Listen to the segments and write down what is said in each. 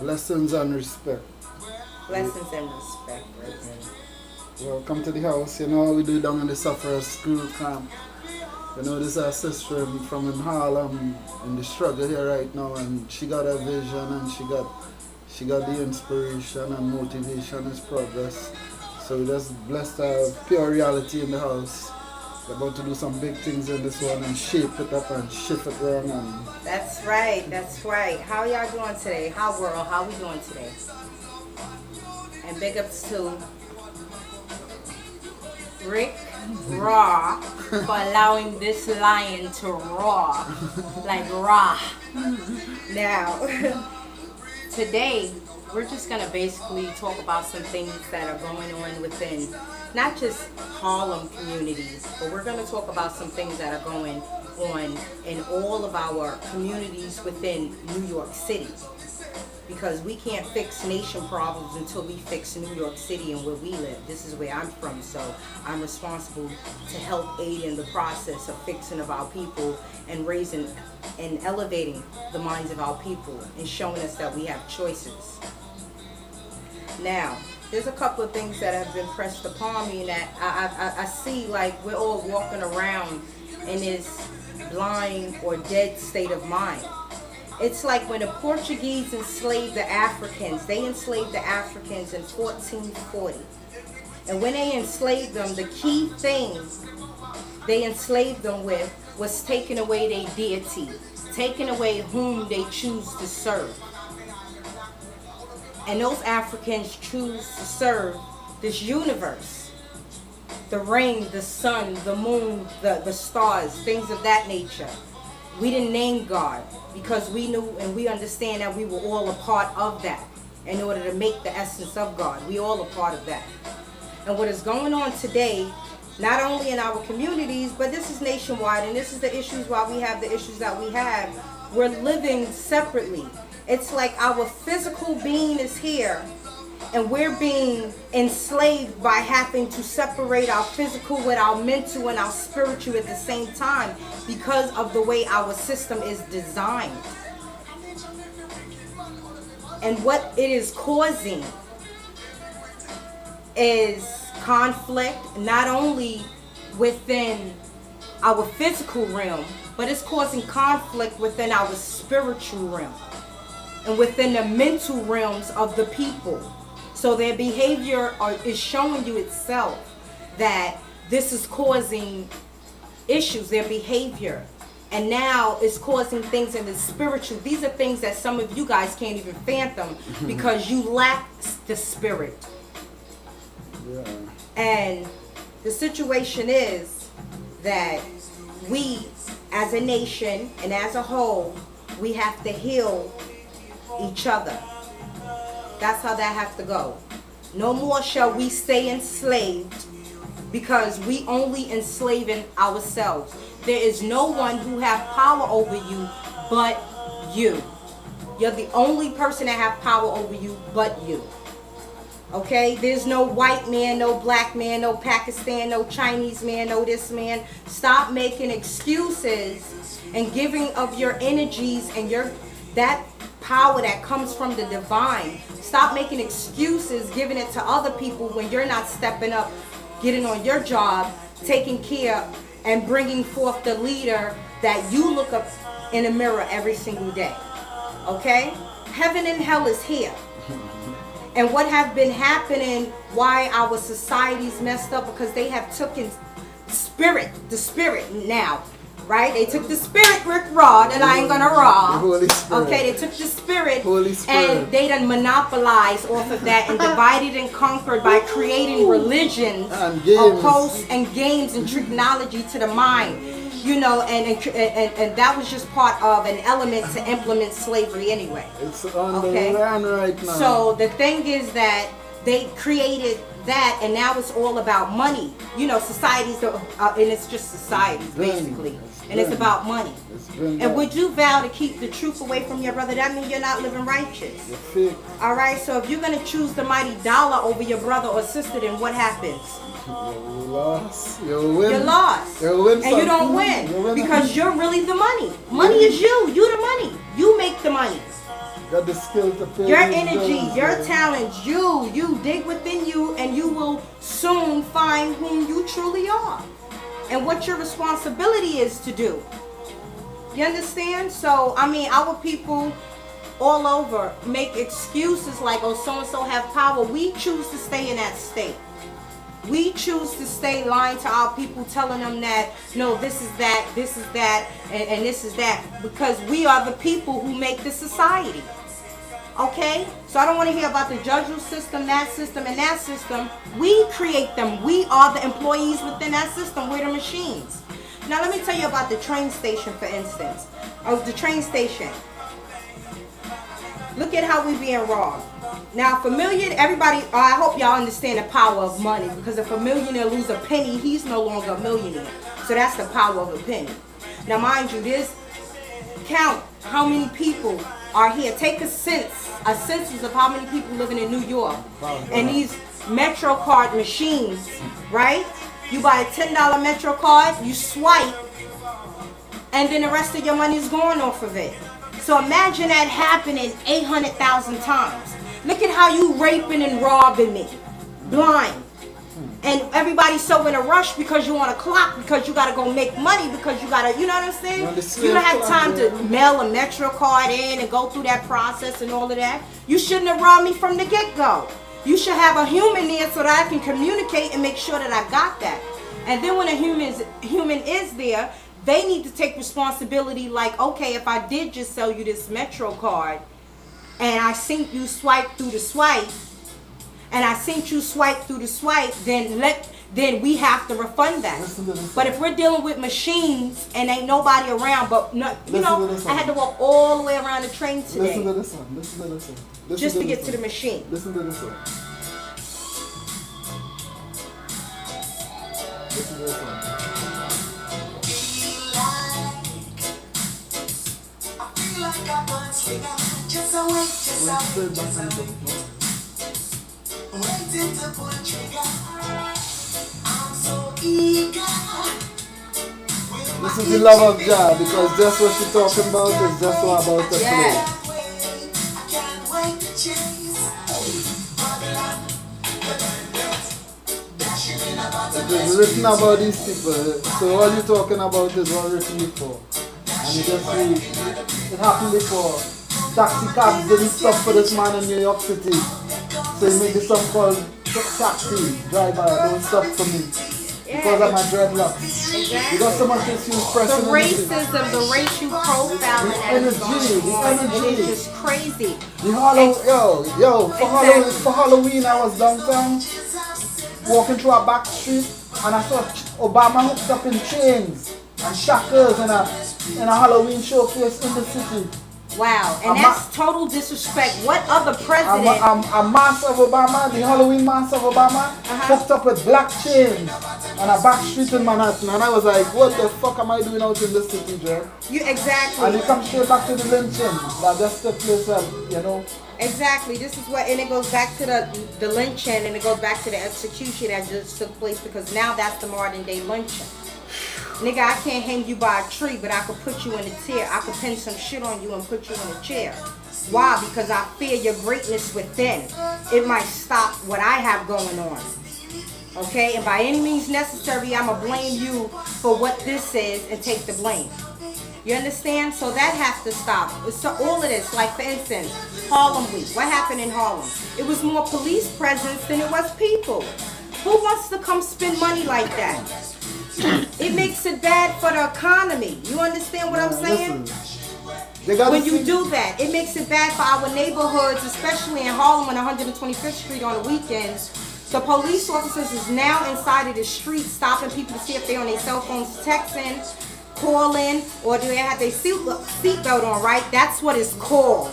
Lessons and respect. Blessings and respect, right? Welcome to the house. You know how we do down in the Sufferers School Camp. You know, this is our sister from in Harlem in the struggle here right now, and she got a vision and she got the inspiration and motivation is progress. So we're just blessed to have pure reality in the house. We're about to do some big things in this one and shape it up and shift it around and That's right, that's right. How y'all doing today? How world, how we doing today? And big ups to Rick Raw for allowing this lion to roar like raw. Now, today we're just gonna basically talk about some things that are going on within not just Harlem communities, but we're gonna talk about some things that are going on in all of our communities within New York City. Because we can't fix nation problems until we fix New York City and where we live. This is where I'm from, so I'm responsible to help aid in the process of fixing of our people and raising and elevating the minds of our people and showing us that we have choices. Now, there's a couple of things that have been pressed upon me that I see, like we're all walking around in this blind or dead state of mind. It's like when the Portuguese enslaved the Africans. They enslaved the Africans in 1440. And when they enslaved them, the key thing they enslaved them with was taking away their deity, taking away whom they choose to serve. And those Africans choose to serve this universe. The rain, the sun, the moon, the stars, things of that nature. We didn't name God because we knew and we understand that we were all a part of that in order to make the essence of God. We all a part of that. And what is going on today, not only in our communities, but this is nationwide, and this is the issues why we have the issues that we have. We're living separately. It's like our physical being is here, and we're being enslaved by having to separate our physical with our mental and our spiritual at the same time because of the way our system is designed. And what it is causing is conflict, not only within our physical realm, but it's causing conflict within our spiritual realm and within the mental realms of the people. So their behavior is showing you itself that this is causing issues, their behavior. And now it's causing things in the spiritual. These are things that some of you guys can't even fathom because you lack the spirit. yeah. And the situation is that we as a nation and as a whole, we have to heal each other. That's how that has to go. No more shall we stay enslaved because we only enslaving ourselves. There is no one who has power over you but you. You're the only person that has power over you but you. Okay? There's no white man, no black man, no Pakistan, no Chinese man, no this man. Stop making excuses and giving of your energies and that power that comes from the divine. Stop making excuses, giving it to other people when you're not stepping up, getting on your job, taking care, and bringing forth the leader that you look up in the mirror every single day. Okay? Heaven and hell is here. And what have been happening, why our society's messed up, because they have taken the spirit now. Right? They took the spirit, Rick Raw, that I ain't gonna raw. Okay, they took the spirit and they done monopolized off of that and divided and conquered by creating religions, posts and games and technology to the mind. You know, and that was just part of an element to implement slavery anyway. It's on the run right now. So the thing is that they created that, and now it's all about money. You know, societies, and it's just societies basically, and it's about money. And would you vow to keep the truth away from your brother? That means you're not living righteous. All right. So if you're gonna choose the mighty dollar over your brother or sister, then what happens? You lost. You win. You're lost. You win, and you don't win because you're really the money. Money is you. You the money. You make the money. got the skill to pay Your these energy, bills, your man. talents, you dig within you, and you will soon find whom you truly are and what your responsibility is to do. You understand? So, I mean, our people all over make excuses like, oh, so-and-so have power. We choose to stay in that state. We choose to stay lying to our people, telling them that, no, this is that, and this is that, because we are the people who make the society. Okay? So I don't want to hear about the judicial system, and that system. We create them. We are the employees within that system. We're the machines. Now let me tell you about the train station, for instance. The train station. Look at how we being robbed. Now, everybody, I hope y'all understand the power of money, because if a millionaire lose a penny, he's no longer a millionaire. So that's the power of a penny. Now, mind you, count how many people are here. Take a census of how many people living in New York. And these Metro card machines, right? You buy a $10 Metro card, you swipe, and then the rest of your money is going off of it. So imagine that happening 800,000 times. Look at how you raping and robbing me, blind. And everybody's so in a rush because you want a clock, because you got to go make money, because you got to, you know what I'm saying? You don't have time to mail a Metro card in and go through that process and all of that. You shouldn't have robbed me from the get-go. You should have a human there so that I can communicate and make sure that I got that. And then when a human is there, they need to take responsibility, like, okay, if I did just sell you this Metro card and I seen you swipe through the swipe, then we have to refund that. But if we're dealing with machines and ain't nobody around, I had to walk all the way around the train today. Listen to this one. Just to get to the machine. Listen to this one. Listen to this one. Just a wait, waiting to pull trigger. I'm so eager. This is the love of God, because just what she's talking about is just what about to play. I can't wait to chase. It is written about these people, so all you're talking about is what written before. And you just read, it happened before. Taxi cabs didn't stop for this man in New York City. So he made this song called Taxi Driver, don't stop for me. Because of my dreadlocks. Exactly. You got so much issues pressing the racism, the racial profiling, the energy. It is just crazy. For Halloween I was downtown, walking through a back street, and I saw Obama hooked up in chains and shackles in a Halloween showcase in the city. Wow, and that's total disrespect. What other president? A mask of Obama, the Halloween mask of Obama, hooked up with black chains on a back street in Manhattan, and I was like, what the fuck am I doing out in this city, Joe? Exactly. And you come straight back to the lynching. That just took place, Exactly. This is what, and it goes back to the lynching, and it goes back to the execution that just took place, because now that's the modern day lynching. Nigga, I can't hang you by a tree, but I could put you in a chair. I could pin some shit on you and put you in a chair. Why? Because I fear your greatness within. It might stop what I have going on. Okay? And by any means necessary, I'm going to blame you for what this is and take the blame. You understand? So that has to stop. So all of this, like for instance, Harlem Week. What happened in Harlem? It was more police presence than it was people. Who wants to come spend money like that? It makes it bad for the economy. You understand what I'm saying? When you do that, it makes it bad for our neighborhoods, especially in Harlem on 125th Street on the weekends. The police officers is now inside of the street stopping people to see if they're on their cell phones texting, calling, or do they have their seatbelt on, right? That's what it's called.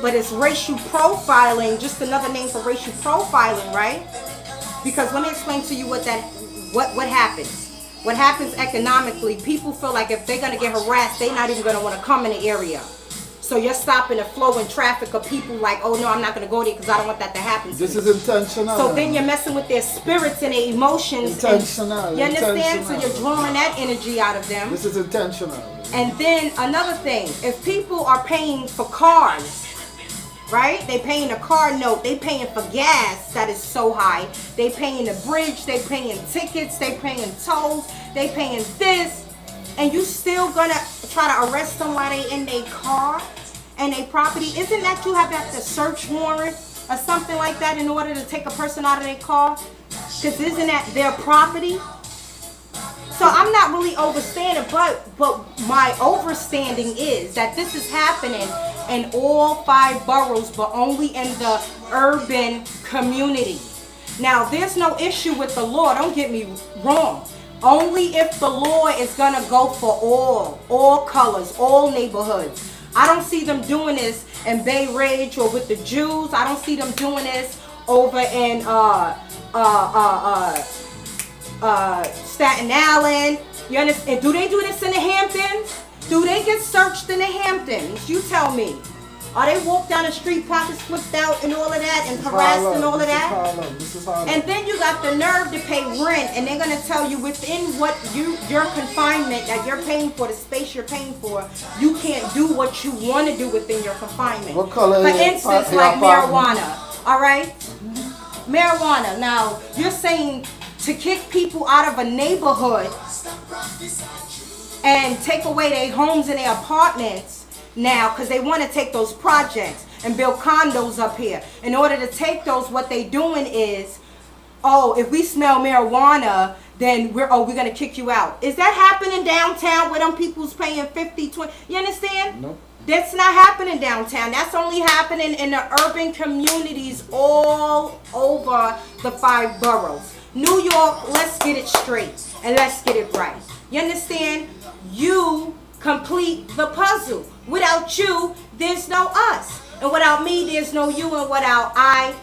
But it's racial profiling, just another name for racial profiling, right? Because let me explain to you what happens. What happens economically, people feel like if they're going to get harassed, they're not even going to want to come in the area. So you're stopping the flow and traffic of people like, oh no, I'm not going to go there because I don't want that to happen to me. This is intentional. So then you're messing with their spirits and their emotions. Intentional. You understand? So you're drawing that energy out of them. This is intentional. And then another thing, if people are paying for cars, right? They paying a car note. They paying for gas that is so high. They paying the bridge. They paying tickets. They paying tolls. They paying this. And you still gonna try to arrest them while they in their car and their property? Isn't that you have to search warrant or something like that in order to take a person out of their car? Because isn't that their property? So I'm not really overstanding, but my overstanding is that this is happening in all 5 boroughs, but only in the urban community. Now, there's no issue with the law, don't get me wrong. Only if the law is gonna go for all colors, all neighborhoods. I don't see them doing this in Bay Ridge or with the Jews. I don't see them doing this over in Staten Island. You understand? Do they do this in the Hamptons? Do they get searched in the Hamptons? You tell me. Are they walk down the street, pockets flipped out and all of that, and harassed and all of that? And then you got the nerve to pay rent, and they're gonna tell you within what your confinement that you're paying for, the space you're paying for, you can't do what you want to do within your confinement. What color? For instance, like marijuana. All right, marijuana. Now you're saying to kick people out of a neighborhood and take away their homes and their apartments now because they want to take those projects and build condos up here. In order to take those, what they doing is, oh, if we smell marijuana, then we're gonna kick you out. Is that happening downtown where them people's paying 50, 20? You understand? Nope. That's not happening downtown. That's only happening in the urban communities all over the 5 boroughs. New York, let's get it straight and let's get it right. You understand? You complete the puzzle. Without you, there's no us. And without me, there's no you. And without I,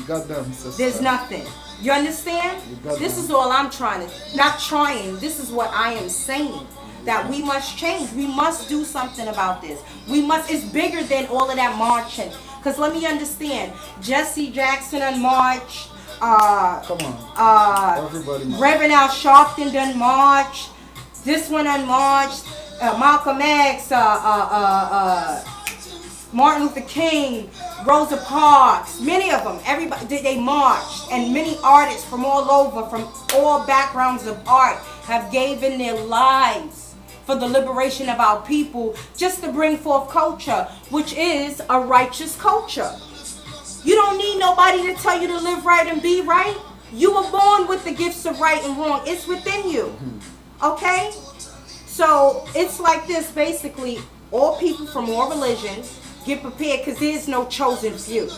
Goddamn, sister. there's nothing. You understand? This is all I'm trying to, not trying, this is what I am saying. That we must change. We must do something about this. We must, it's bigger than all of that marching. Because let me understand, Jesse Jackson on march. Come on. Everybody. Reverend Al Sharpton done march. This one on march. Malcolm X. Martin Luther King. Rosa Parks. Many of them. Everybody. They marched. And many artists from all over, from all backgrounds of art, have given their lives for the liberation of our people, just to bring forth culture, which is a righteous culture. You don't need nobody to tell you to live right and be right. You were born with the gifts of right and wrong. It's within you. Okay? So it's like this, basically. All people from all religions get prepared, because there is no chosen few.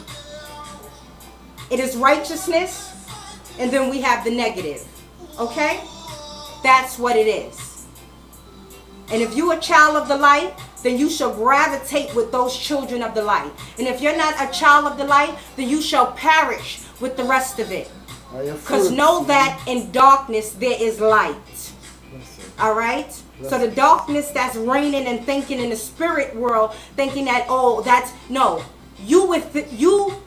It is righteousness, and then we have the negative. Okay? That's what it is. And if you're a child of the light, then you shall gravitate with those children of the light. And if you're not a child of the light, then you shall perish with the rest of it. Because know that in darkness there is light. All right? So the darkness that's reigning and thinking in the spirit world, thinking that, oh, that's, no. You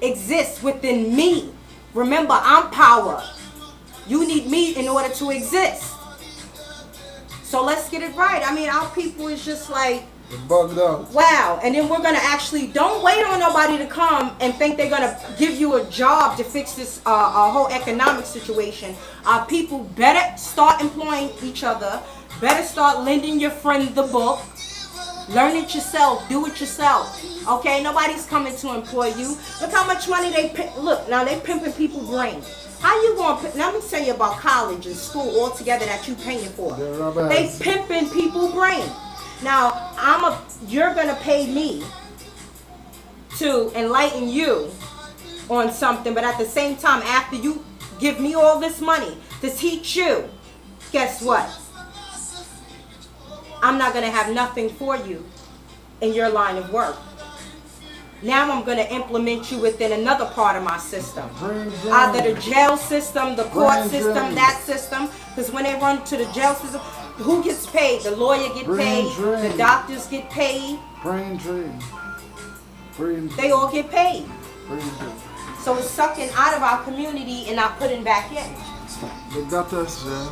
exist within me. Remember, I'm power. You need me in order to exist. So let's get it right. I mean, our people is just like, bugged out. Wow. And then we're going to actually, don't wait on nobody to come and think they're going to give you a job to fix this whole economic situation. Our people better start employing each other. Better start lending your friend the book. Learn it yourself. Do it yourself. Okay? Nobody's coming to employ you. Look how much money look, now they pimping people's brains. How you going to, let me tell you about college and school all together that you paying for. They pimping people's brain. Now, you're going to pay me to enlighten you on something, but at the same time, after you give me all this money to teach you, guess what? I'm not going to have nothing for you in your line of work. Now I'm going to implement you within another part of my system. Either the jail system, the court system, that system. Because when they run to the jail system, who gets paid? The lawyer get paid. The doctors get paid. Brain drain. They all get paid. Brain drain. So it's sucking out of our community and not putting back in. They got us, man.